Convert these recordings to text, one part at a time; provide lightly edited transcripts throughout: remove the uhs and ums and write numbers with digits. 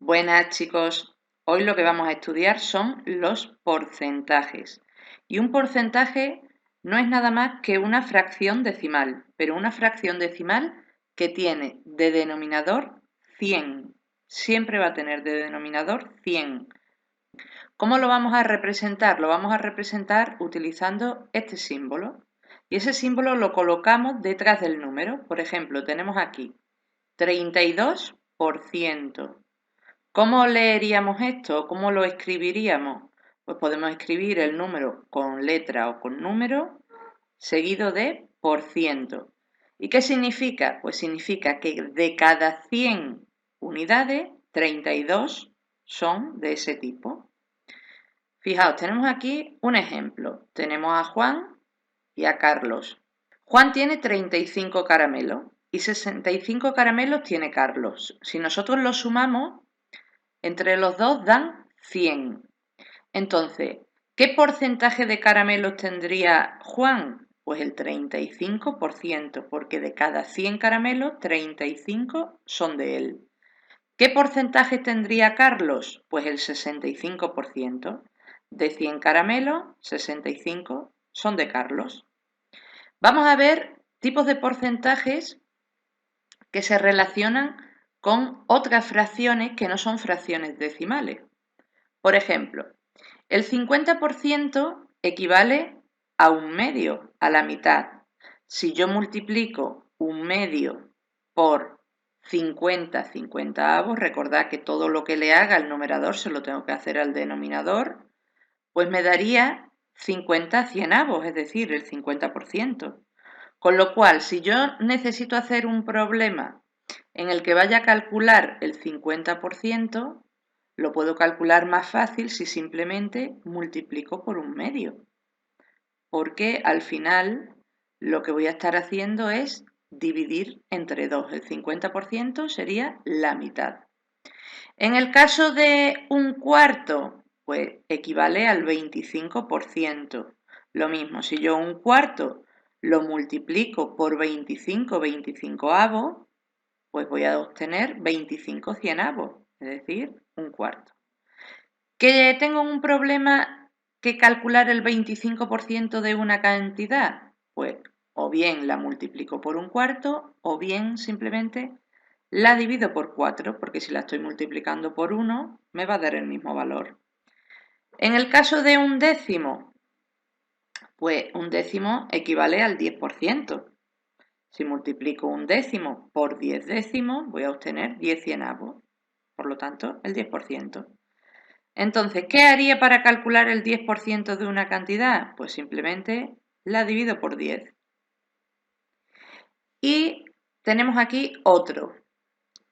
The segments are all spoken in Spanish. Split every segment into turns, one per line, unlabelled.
Buenas chicos, hoy lo que vamos a estudiar son los porcentajes. Y un porcentaje no es nada más que una fracción decimal, pero una fracción decimal que tiene de denominador 100. Siempre va a tener de denominador 100. ¿Cómo lo vamos a representar? Lo vamos a representar utilizando este símbolo. Y ese símbolo lo colocamos detrás del número. Por ejemplo, tenemos aquí 32%. ¿Cómo leeríamos esto? ¿Cómo lo escribiríamos? Pues podemos escribir el número con letra o con número seguido de por ciento. ¿Y qué significa? Pues significa que de cada 100 unidades, 32 son de ese tipo. Fijaos, tenemos aquí un ejemplo. Tenemos a Juan y a Carlos. Juan tiene 35 caramelos y 65 caramelos tiene Carlos. Si nosotros los sumamos, entre los dos dan 100. Entonces, ¿qué porcentaje de caramelos tendría Juan? Pues el 35%, porque de cada 100 caramelos, 35 son de él. ¿Qué porcentaje tendría Carlos? Pues el 65%. De 100 caramelos, 65 son de Carlos. Vamos a ver tipos de porcentajes que se relacionan con otras fracciones que no son fracciones decimales. Por ejemplo, el 50% equivale a un medio, a la mitad. Si yo multiplico un medio por 50 cincuentaavos, recordad que todo lo que le haga al numerador se lo tengo que hacer al denominador, pues me daría 50 cienavos, es decir, el 50%. Con lo cual, si yo necesito hacer un problema en el que vaya a calcular el 50%, lo puedo calcular más fácil si simplemente multiplico por un medio, porque al final lo que voy a estar haciendo es dividir entre 2. El 50% sería la mitad. En el caso de un cuarto, pues equivale al 25%. Lo mismo, si yo un cuarto lo multiplico por 25 veinticincoavos, pues voy a obtener 25 cienavos, es decir, un cuarto. ¿Que tengo un problema que calcular el 25% de una cantidad? Pues o bien la multiplico por un cuarto o bien simplemente la divido por 4, porque si la estoy multiplicando por 1 me va a dar el mismo valor. En el caso de un décimo, pues un décimo equivale al 10%. Si multiplico un décimo por 10 décimos, voy a obtener 10 cienavos. Por lo tanto, el 10%. Entonces, ¿qué haría para calcular el 10% de una cantidad? Pues simplemente la divido por 10. Y tenemos aquí otro.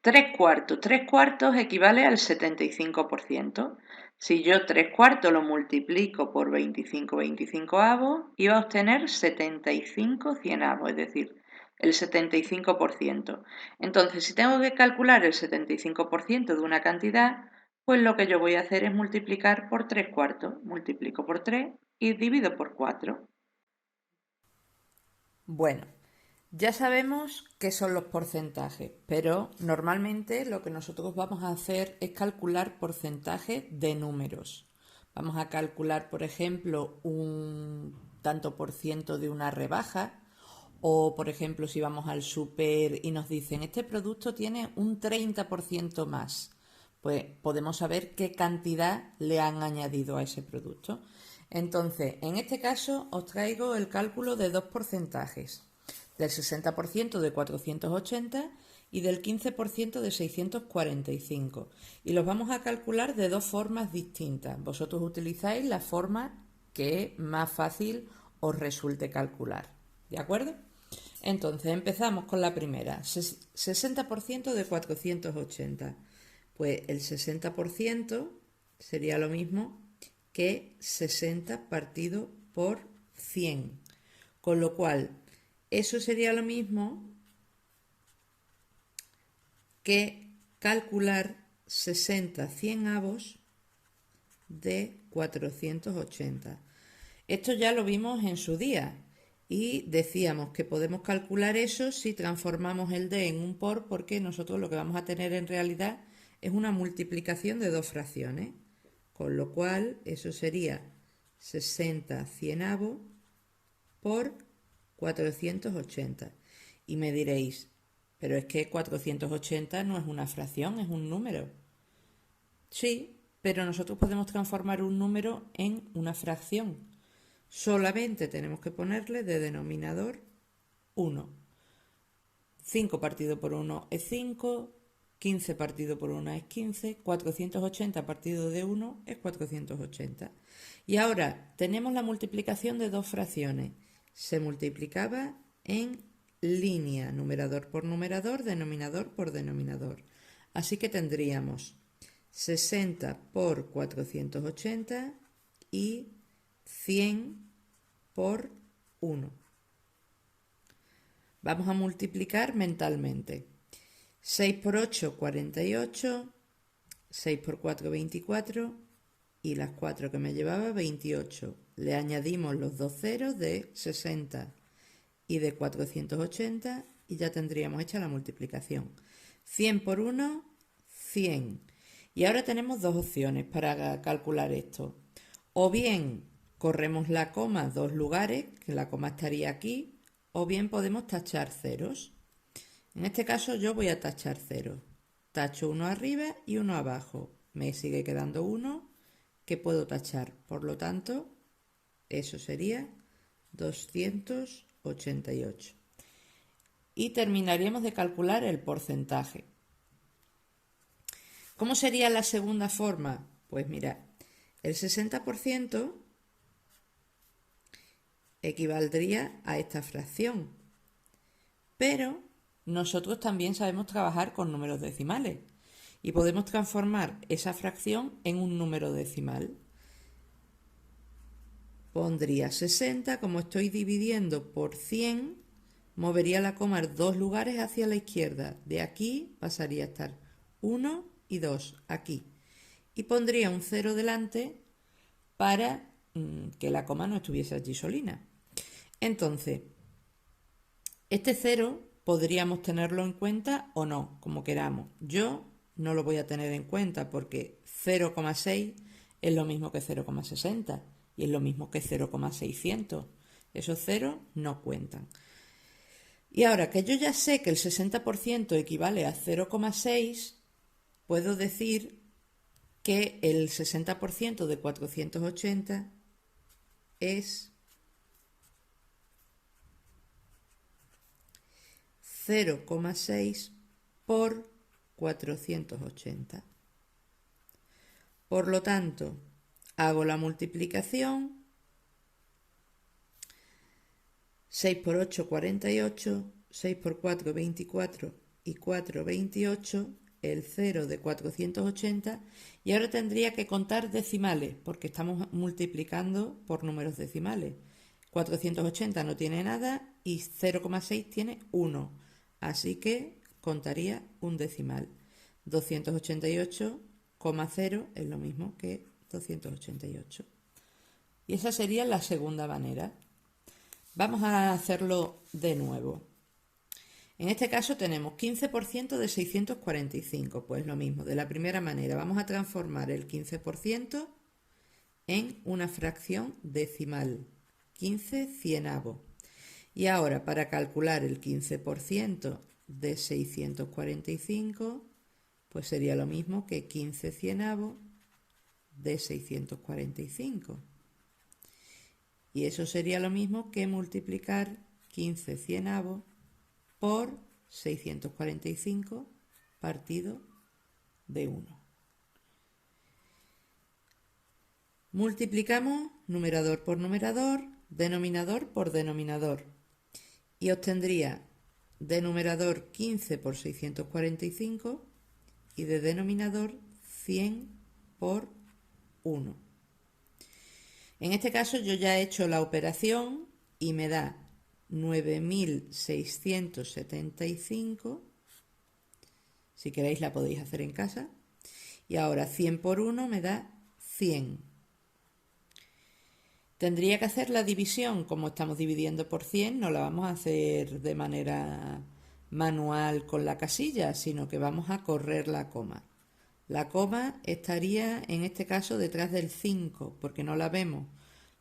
3 cuartos. 3 cuartos equivale al 75%. Si yo 3 cuartos lo multiplico por 25 veinticincoavos, iba a obtener 75 cienavos, es decir, el 75%. Entonces, si tengo que calcular el 75% de una cantidad, pues lo que yo voy a hacer es multiplicar por 3 cuartos. Multiplico por 3 y divido por 4.
Bueno, ya sabemos qué son los porcentajes, pero normalmente lo que nosotros vamos a hacer es calcular porcentajes de números. Vamos a calcular, por ejemplo, un tanto por ciento de una rebaja o, por ejemplo, si vamos al súper y nos dicen este producto tiene un 30% más, pues podemos saber qué cantidad le han añadido a ese producto. Entonces, en este caso os traigo el cálculo de dos porcentajes, del 60% de 480 y del 15% de 645. Y los vamos a calcular de dos formas distintas. Vosotros utilizáis la forma que más fácil os resulte calcular. ¿De acuerdo? Entonces empezamos con la primera, 60% de 480. Pues el 60% sería lo mismo que 60 partido por 100. Con lo cual, eso sería lo mismo que calcular 60 cienavos de 480. Esto ya lo vimos en su día y decíamos que podemos calcular eso si transformamos el de en un por, porque nosotros lo que vamos a tener en realidad Es una multiplicación de dos fracciones, con lo cual eso sería 60 cienavos por 480. Y me diréis, pero es que 480 no es una fracción, es un número. Sí, pero nosotros podemos transformar un número en una fracción. Solamente tenemos que ponerle de denominador 1. 5 partido por 1 es 5, 15 partido por 1 es 15, 480 partido de 1 es 480. Y ahora tenemos la multiplicación de dos fracciones. Se multiplicaba en línea, numerador por numerador, denominador por denominador. Así que tendríamos 60 por 480 y 100 por 1. Vamos a multiplicar mentalmente. 6 por 8, 48, 6 por 4, 24 y las 4 que me llevaba, 28. Le añadimos los dos ceros de 60 y de 480 y ya tendríamos hecha la multiplicación. 100 por 1, 100. Y ahora tenemos dos opciones para calcular esto. O bien corremos la coma dos lugares, que la coma estaría aquí, o bien podemos tachar ceros. En este caso yo voy a tachar ceros. Tacho uno arriba y uno abajo. Me sigue quedando uno que puedo tachar. Por lo tanto, eso sería 288. Y terminaríamos de calcular el porcentaje. ¿Cómo sería la segunda forma? Pues mira, el 60% equivaldría a esta fracción. Pero nosotros también sabemos trabajar con números decimales y podemos transformar esa fracción en un número decimal. Pondría 60, como estoy dividiendo por 100, movería la coma dos lugares hacia la izquierda. De aquí pasaría a estar 1 y 2 aquí. Y pondría un 0 delante para que la coma no estuviese allí solina. Entonces, este 0 podríamos tenerlo en cuenta o no, como queramos. Yo no lo voy a tener en cuenta porque 0,6 es lo mismo que 0,60 y es lo mismo que 0,600. Esos ceros no cuentan. Y ahora que yo ya sé que el 60% equivale a 0,6, puedo decir que el 60% de 480 es 0,6 por 480. Por lo tanto, hago la multiplicación. 6 por 8, 48, 6 por 4, 24 y 4, 28, el 0 de 480, y ahora tendría que contar decimales, porque estamos multiplicando por números decimales. 480 no tiene nada y 0,6 tiene 1, así que contaría un decimal. 288,0 es lo mismo que 288. Y esa sería la segunda manera. Vamos a hacerlo de nuevo. En este caso tenemos 15% de 645, pues lo mismo, de la primera manera. Vamos a transformar el 15% en una fracción decimal, 15 cienavos. Y ahora para calcular el 15% de 645, pues sería lo mismo que 15 cienavos de 645. Y eso sería lo mismo que multiplicar 15 cienavos por 645 partido de 1. Multiplicamos numerador por numerador, denominador por denominador. Y obtendría de numerador 15 por 645 y de denominador 100 por 1. En este caso yo ya he hecho la operación y me da 9.675. Si queréis la podéis hacer en casa. Y ahora 100 por 1 me da 100. Tendría que hacer la división, como estamos dividiendo por 100, no la vamos a hacer de manera manual con la casilla, sino que vamos a correr la coma. La coma estaría en este caso detrás del 5 porque no la vemos.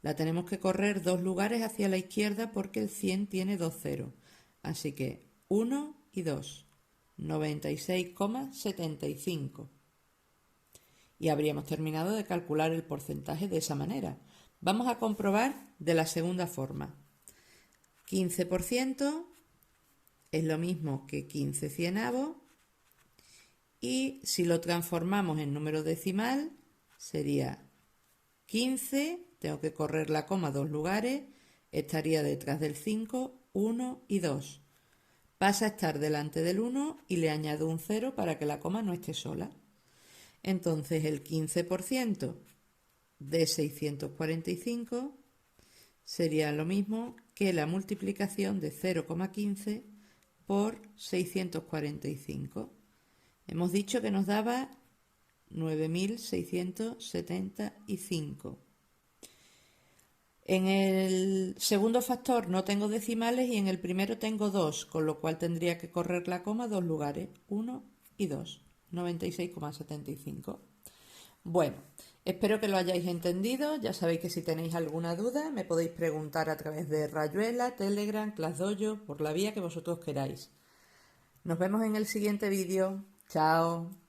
La tenemos que correr 2 lugares hacia la izquierda porque el 100 tiene 2 ceros. Así que 1 y 2, 96,75. Y habríamos terminado de calcular el porcentaje de esa manera. Vamos a comprobar de la segunda forma. 15% es lo mismo que 15 cienavos y si lo transformamos en número decimal sería 15, tengo que correr la coma 2 lugares, estaría detrás del 5, 1 y 2. Pasa a estar delante del 1 y le añado un 0 para que la coma no esté sola. Entonces el 15% de 645 sería lo mismo que la multiplicación de 0,15 por 645. Hemos dicho que nos daba 9.675. En el segundo factor no tengo decimales y en el primero tengo 2, con lo cual tendría que correr la coma 2 lugares, 1 y 2, 96,75. Bueno, espero que lo hayáis entendido. Ya sabéis que si tenéis alguna duda me podéis preguntar a través de Rayuela, Telegram, ClassDojo, por la vía que vosotros queráis. Nos vemos en el siguiente vídeo. Chao.